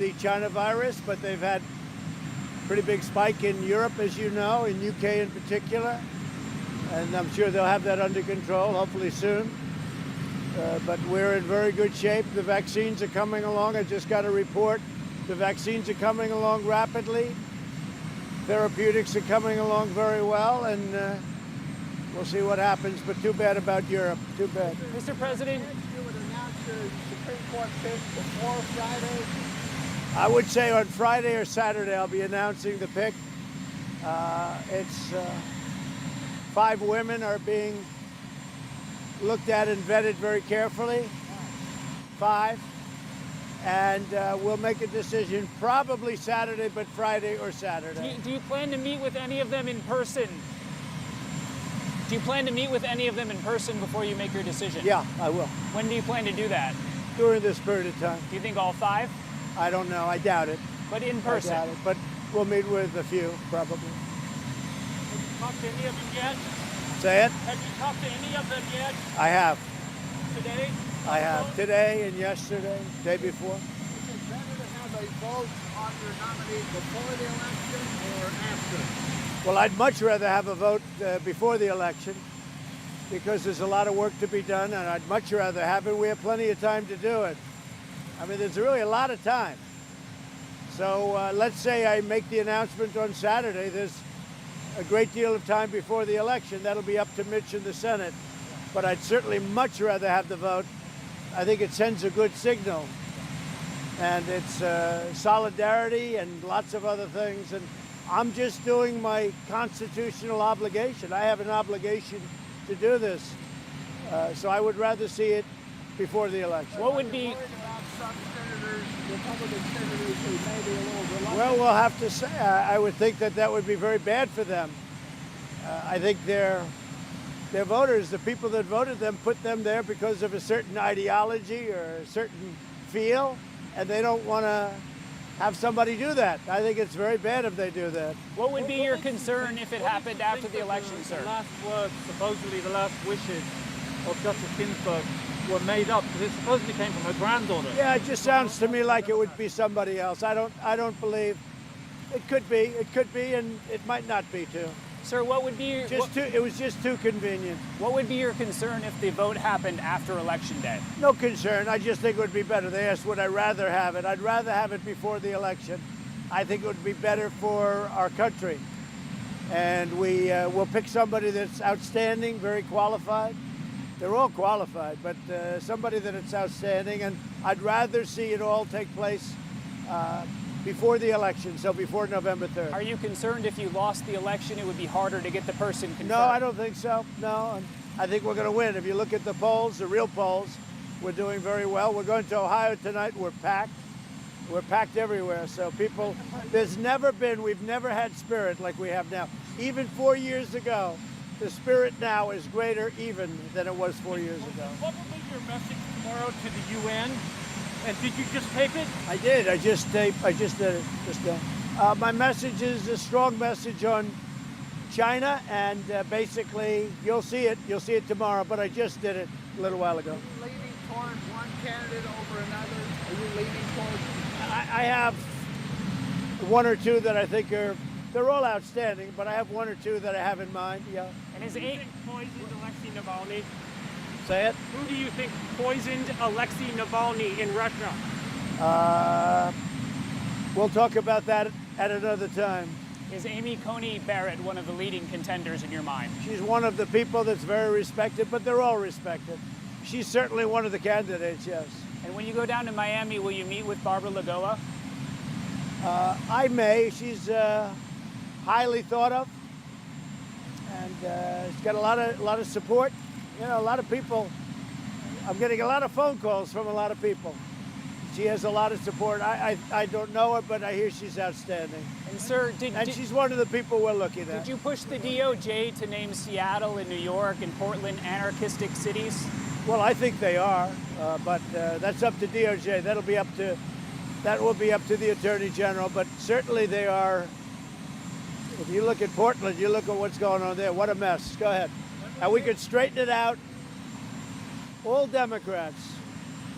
the China virus, but they've had pretty big spike in Europe, as you know, in UK in particular. And I'm sure they'll have that under control, hopefully soon. But we're in very good shape. The vaccines are coming along. I just got a report. The vaccines are coming along rapidly. Therapeutics are coming along very well, and we'll see what happens. But too bad about Europe. Too bad. Mr. President, You would announce your Supreme Court pick before Friday. I would say on Friday or Saturday I'll be announcing the pick. It's 5 women are being looked at and vetted very carefully. 5. And we'll make a decision probably Saturday, but Friday or Saturday. do you plan to meet with any of them in person? Do you plan to meet with any of them in person before you make your decision? Yeah, I will. When do you plan to do that? During this period of time. Do you think all 5? I don't know. I doubt it. But in person? I doubt it. But we'll meet with a few, probably. Have you talked to any of them yet? Say it? Have you talked to any of them yet I have. today? I have. Today and yesterday, day before. Is it better to have a vote on your nominee before the election or after? Well, I'd much rather have a vote before the election because there's a lot of work to be done, and I'd much rather have it. We have plenty of time to do it. I mean, there's really a lot of time. So let's say I make the announcement on Saturday. There's a great deal of time before the election. That'll be up to Mitch and the Senate. But I'd certainly much rather have the vote. I think it sends a good signal. And it's solidarity and lots of other things. And I'm just doing my constitutional obligation. I have an obligation to do this. So I would rather see it before the election. What would be... Worried about some senators, Republican senators who may be a little reluctant? Well, we'll have to say, I would think that that would be very bad for them. I think their voters, the people that voted them, put them there because of a certain ideology or a certain feel, and they don't want to have somebody do that. I think it's very bad if they do that. What would be your concern if it happened after the election, sir? The last words, supposedly the last wishes of Justice Ginsburg were made up because it supposedly came from her granddaughter. Yeah, it just sounds to me like it would be somebody else. I don't believe it could be, and it might not be too. Sir, what would be your, It was just too convenient. what would be your concern if the vote happened after Election Day? No concern. I just think it would be better. They asked, would I rather have it? I'd rather have it before the election. I think it would be better for our country. And we will pick somebody that's outstanding, very qualified. They're all qualified, but somebody that is outstanding. And I'd rather see it all take place before the election, so before November 3rd. Are you concerned if you lost the election, it would be harder to get the person confirmed? No, I don't think so. No, and I think we're going to win. If you look at the polls, the real polls, we're doing very well. We're going to Ohio tonight. We're packed. We're packed everywhere. So people, we've never had spirit like we have now. Even 4 years ago, the spirit now is greater even than it was 4 years ago. What will be your message tomorrow to the UN? And did you just tape it? I did. I just did it just now. My message is a strong message on China, and basically, you'll see it. You'll see it tomorrow. But I just did it a little while ago. Are you leaning toward one candidate over another? Are you leaning towards? I have 1 or 2 that I think they're all outstanding, but I have 1 or 2 that I have in mind. Yeah. And is Who do you it, think poisoned Alexei Navalny? Say it. Who do you think poisoned Alexei Navalny in Russia? We'll talk about that at another time. is Amy Coney Barrett one of the leading contenders in your mind? She's one of the people that's very respected, but they're all respected. She's certainly one of the candidates, yes. And when you go down to Miami, will you meet with Barbara Lagoa? I may. She's highly thought of, and she's got a lot of support. You know, a lot of people. I'm getting a lot of phone calls from a lot of people. She has a lot of support. I don't know her, but I hear she's outstanding. And sir, she's one of the people we're looking at. Did you push the DOJ to name Seattle and New York and Portland anarchistic cities? Well, I think they are, but that's up to DOJ. That will be up to the Attorney General. But certainly they are. If you look at Portland, you look at what's going on there. What a mess. Go ahead. And we could straighten it out. All Democrats,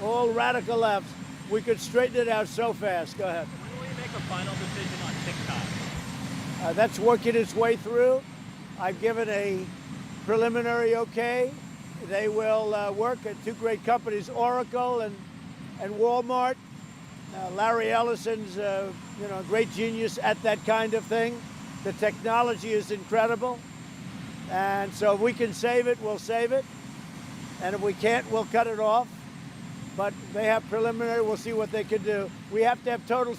all radical left, we could straighten it out so fast. Go ahead. When will you make a final decision on TikTok? That's working its way through. I've given a preliminary okay. They will work at two great companies, Oracle and Walmart. Larry Ellison's a great genius at that kind of thing. The technology is incredible. And so if we can save it, we'll save it. And if we can't, we'll cut it off. But they have preliminary, we'll see what they can do. We have to have total